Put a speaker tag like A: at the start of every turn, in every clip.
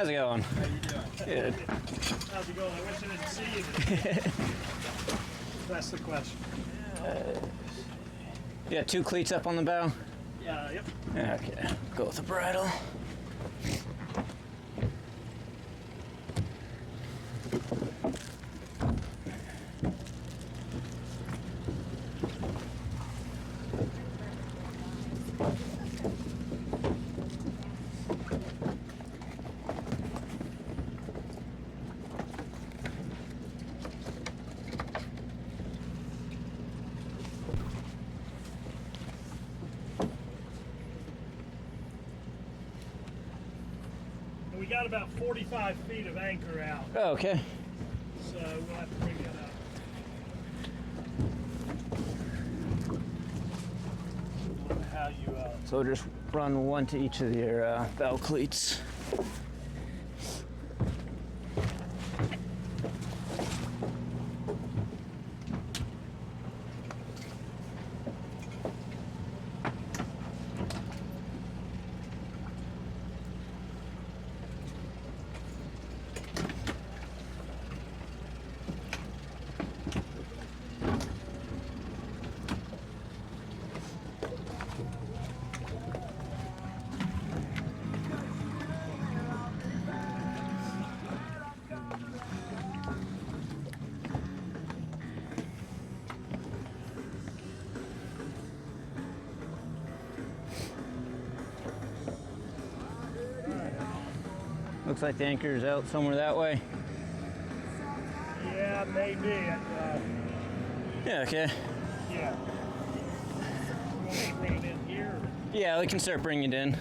A: How's it going?
B: How you doing?
A: Good.
B: How's it going? I wish I didn't see you today. That's the question.
A: You got 2 cleats up on the bow?
B: Yeah, yep.
A: Okay, go with the bridle.
B: And we got about 45 feet of anchor out,
A: Oh, okay.
B: so we'll have to bring that up. I don't know how you,
A: So just run 1 to each of your bow cleats. Looks like the anchor is out somewhere that way.
B: yeah, maybe.
A: Yeah, okay.
B: Yeah. You want me to bring it in here? Or?
A: Yeah, we can start bringing it in.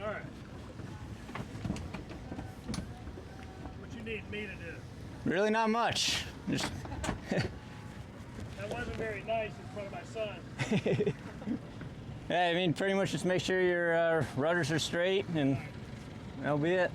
B: All right. What you need me to do?
A: Really not much. Just
B: That wasn't very nice in front of my son.
A: yeah, I mean, pretty much just make sure your rudders are straight, and that'll be it.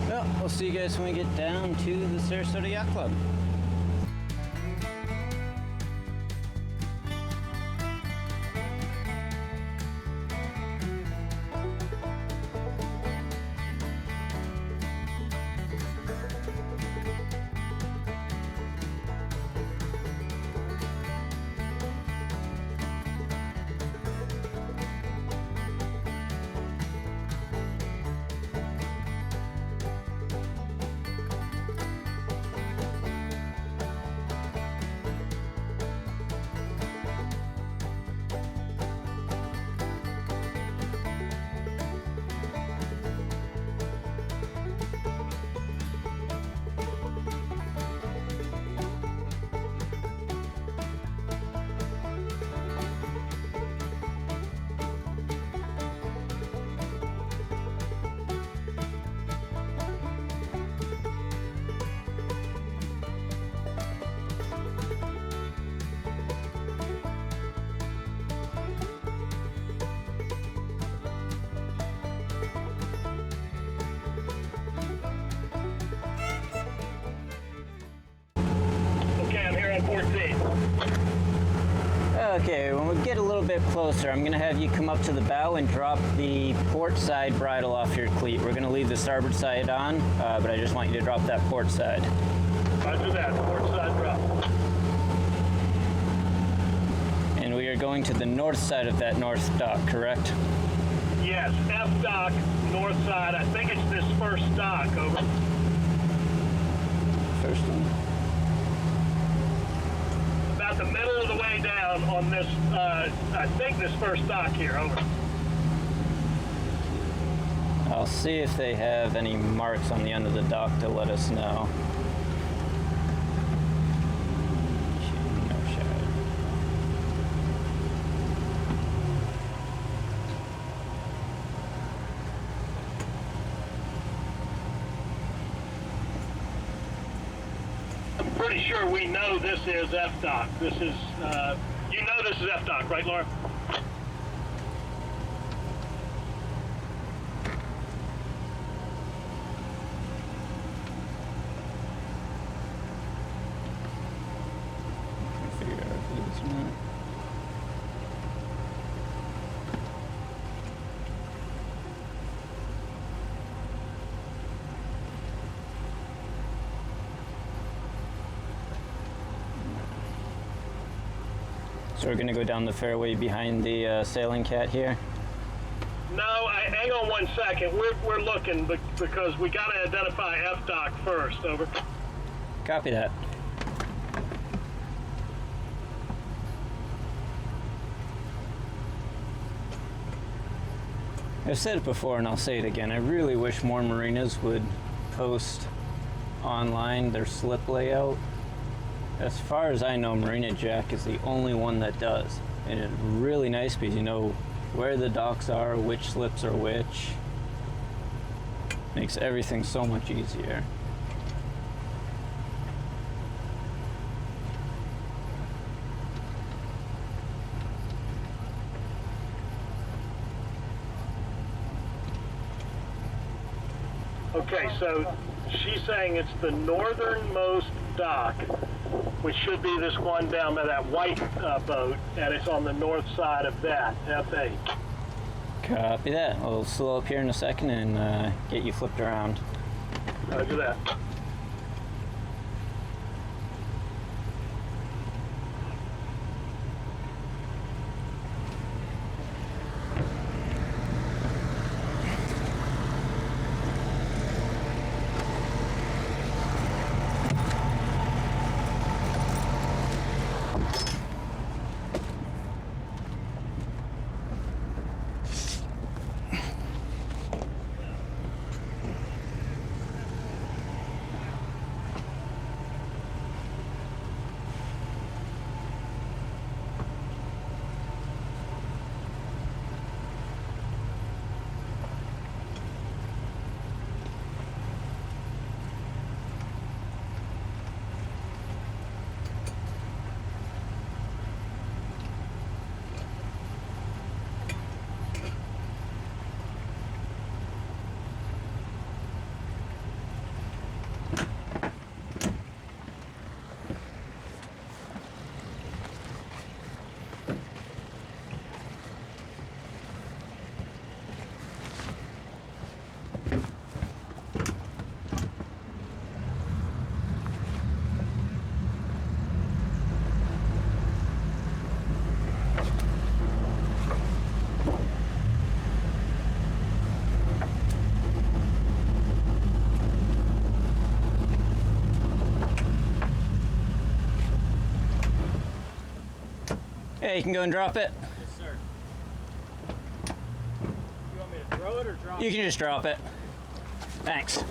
A: Well, we'll see you guys when we get down to the Sarasota Yacht Club. Okay, when we get a little bit closer, I'm gonna have you come up to the bow and drop the port side bridle off your cleat. We're gonna leave the starboard side on, but I just want you to drop that port side.
B: Roger that. Port side drop.
A: And we are going to the north side of that north dock, correct?
B: Yes, F dock, north side. I think it's this first dock. Over.
A: First one.
B: About the middle of the way down on this, I think this first dock here. Over.
A: I'll see if they have any marks on the end of the dock to let us know. No shot.
B: I'm pretty sure we know this is F dock. This is, you know this is F dock, right, Laura?
A: Figure out if it is or not. So we're gonna go down the fairway behind the sailing cat here.
B: No, hang on 1 second. We're looking because we got to identify F dock first. Over.
A: Copy that. I've said it before and I'll say it again. I really wish more marinas would post online their slip layout. As far as I know, Marina Jack is the only one that does. And it's really nice because you know where the docks are, which slips are which. Makes everything so much easier.
B: Okay, so she's saying it's the northernmost dock, which should be this one down by that white boat, and it's on the north side of that, F8.
A: Copy that. We'll slow up here in a second and get you flipped around.
B: Roger that.
A: Yeah, you can go and drop it.
B: Yes, sir. You want me to throw it or drop it?
A: You can just drop it. Thanks.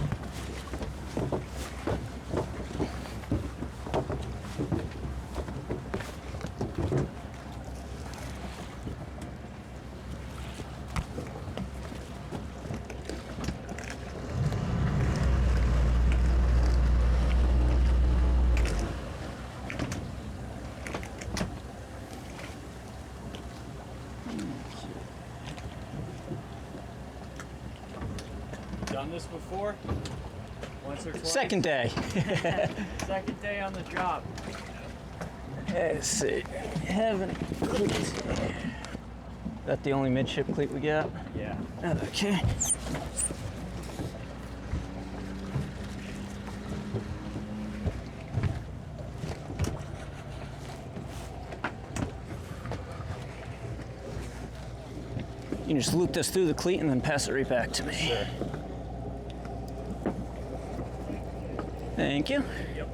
C: Done this before? Once or twice?
A: Second day.
C: Second day on the job.
A: Let's see. Have any cleats? That the only midship cleat we got?
C: Yeah.
A: Okay. You can just loop this through the cleat and then pass it right back to me.
C: Sure.
A: Thank you.
C: Yep.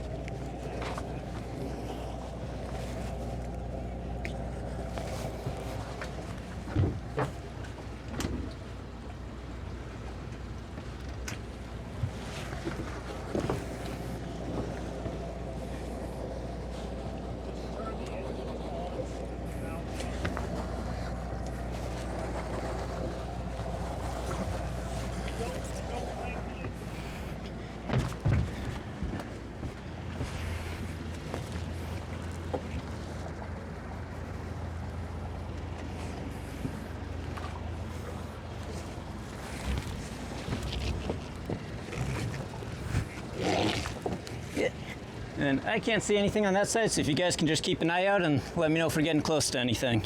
A: Yeah. And I can't see anything on that side, so if you guys can just keep an eye out and let me know if we're getting close to anything.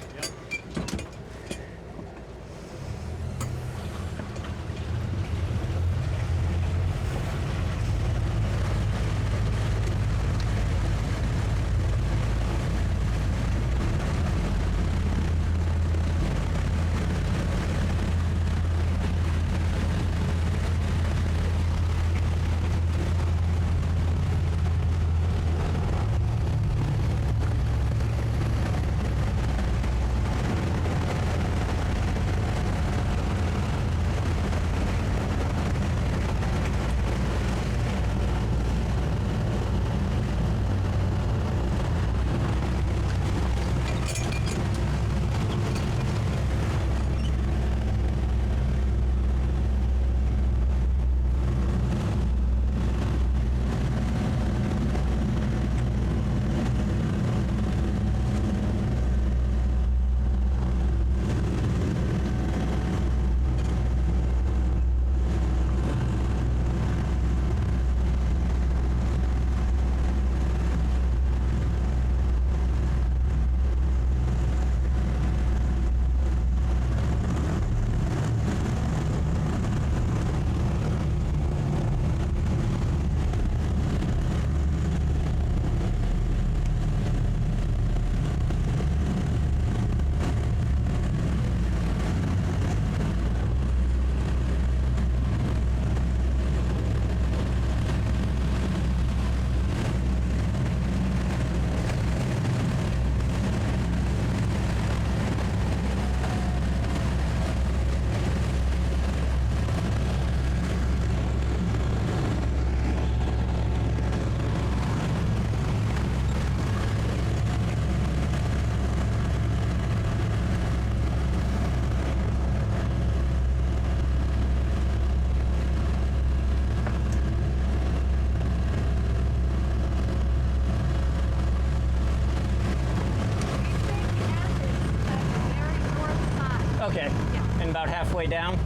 A: Okay.
D: Yeah.
A: And about halfway down?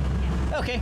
D: Yeah.
A: Okay.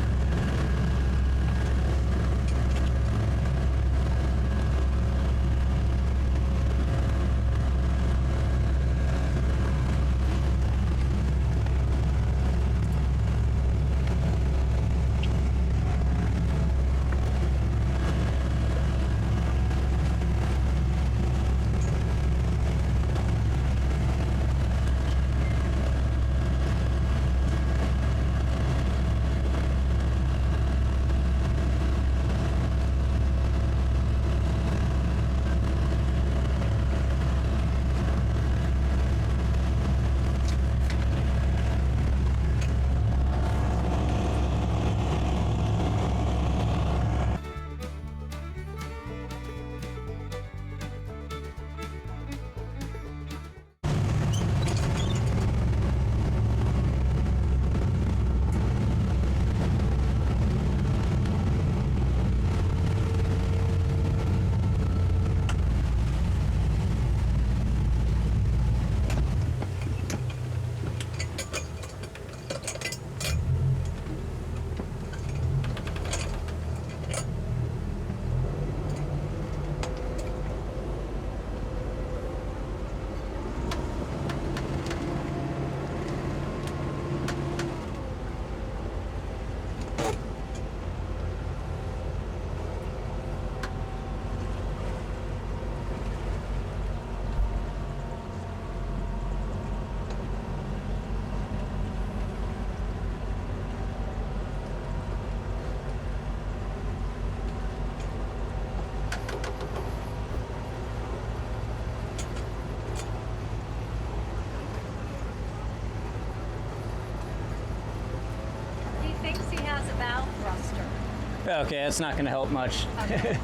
A: Okay, that's not going to help much.
C: Not gonna help.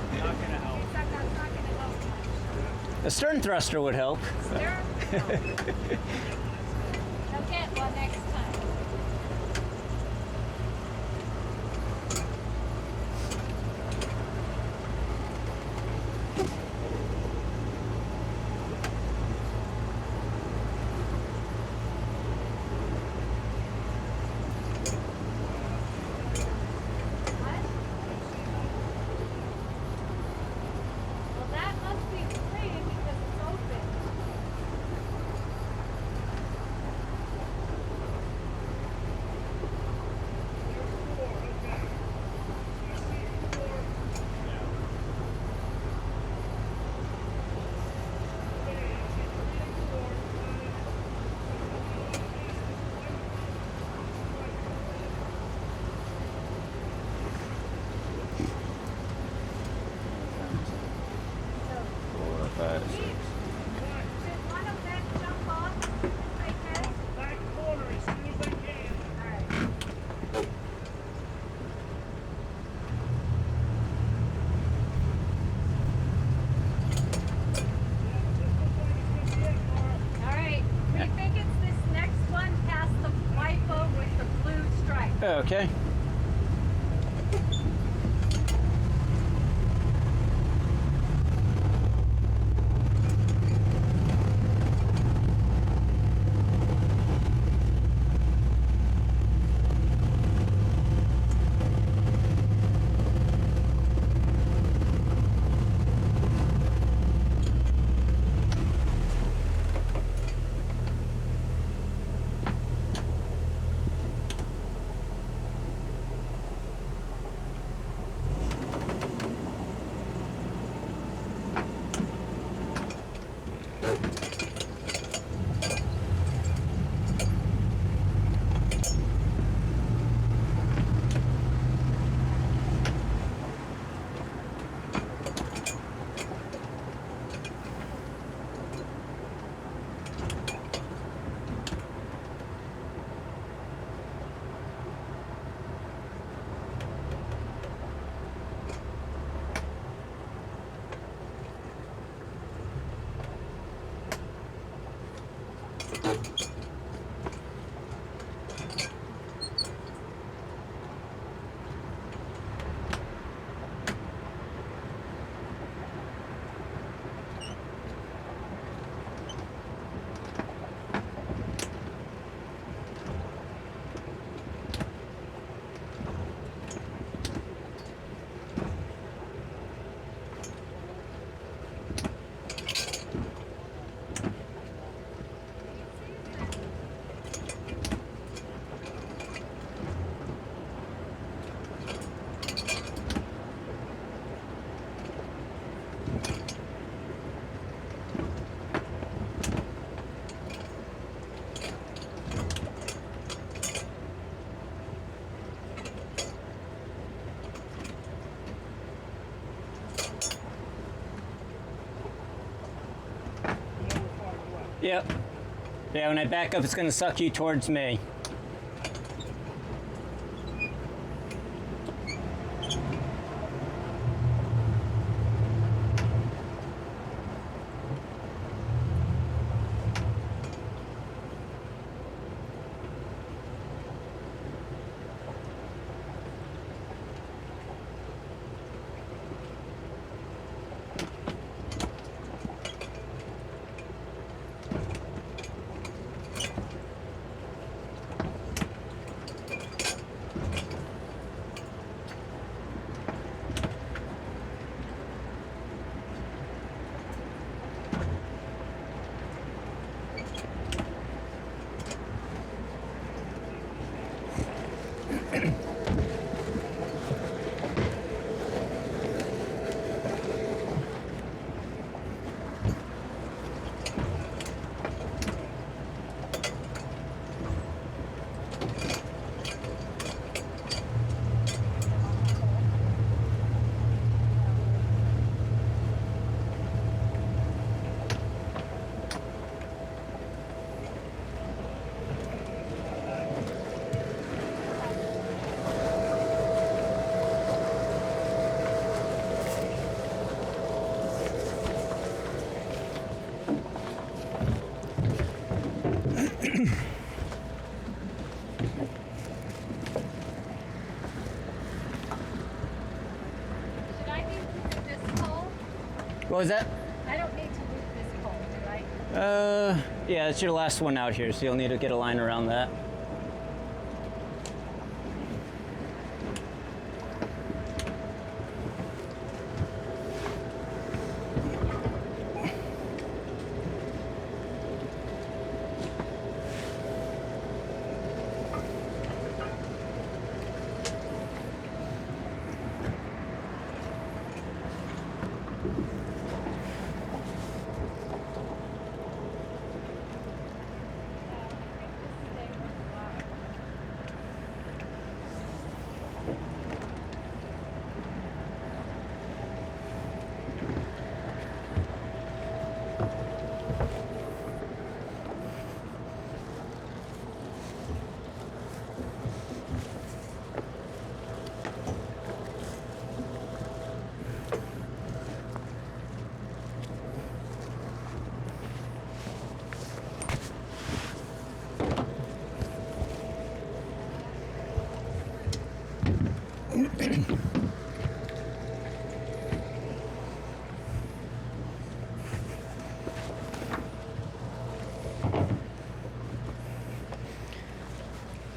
D: That's not gonna help much.
A: A stern thruster would help.
D: Stir? No. You'll get one next time. What? Well, that must be free because it's open. Did one of them jump off? I guess.
B: Back corner as soon as I can.
D: All right. All right. We think it's this next one past the white boat with the blue stripe.
A: Okay. Yep. Yeah, when I back up, it's going to suck you towards me. What was that?
D: I don't need to loop this pole, do I?
A: Yeah, it's your last one out here, so you'll need to get a line around that.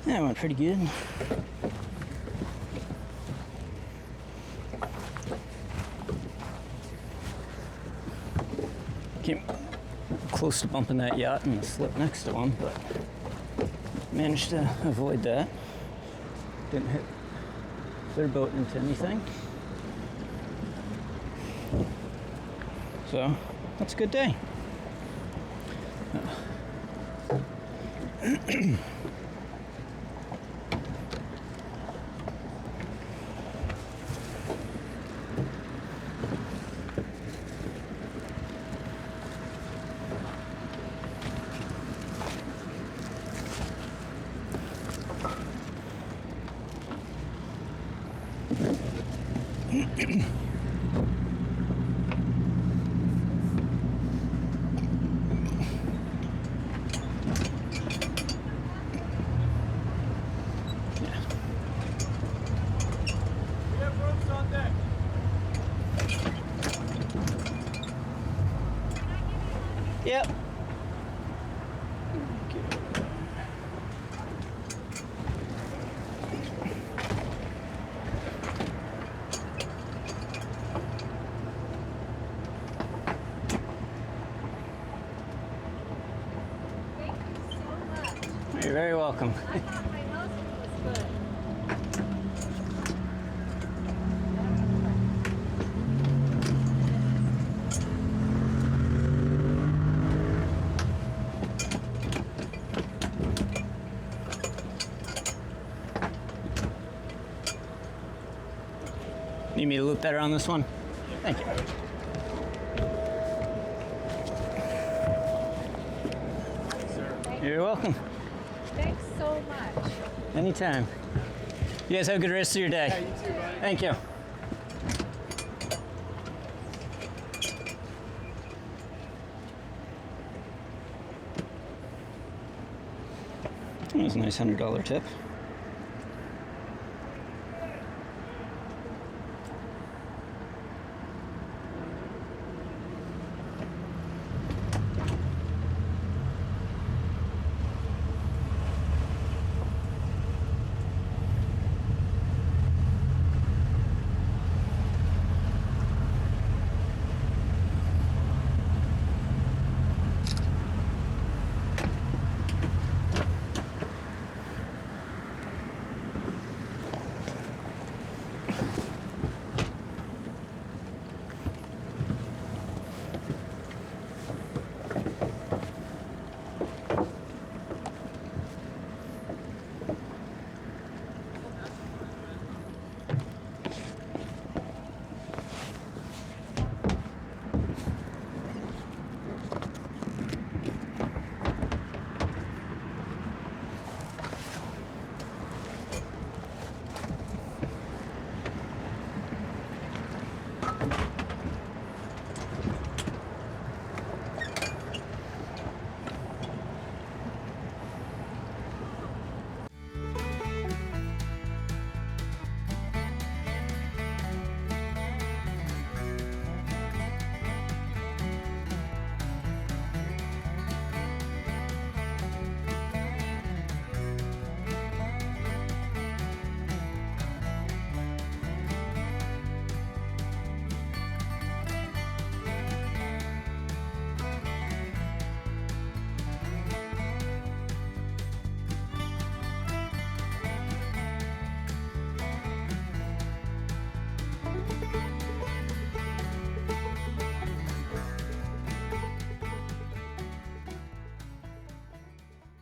A: That went pretty good. Came close to bumping that yacht and the slip next to him, but managed to avoid that. Didn't hit their boat into anything. So, that's a good day.
C: We have ropes on deck.
A: Yep.
D: Thank you so much.
A: You're very welcome.
D: I thought my husband was good.
A: Need me to loop that around this one? Thank you. You're welcome.
D: Thanks so much.
A: Anytime. You guys have a good rest of your day.
C: You too, buddy.
A: Thank you. That was a nice $100 tip.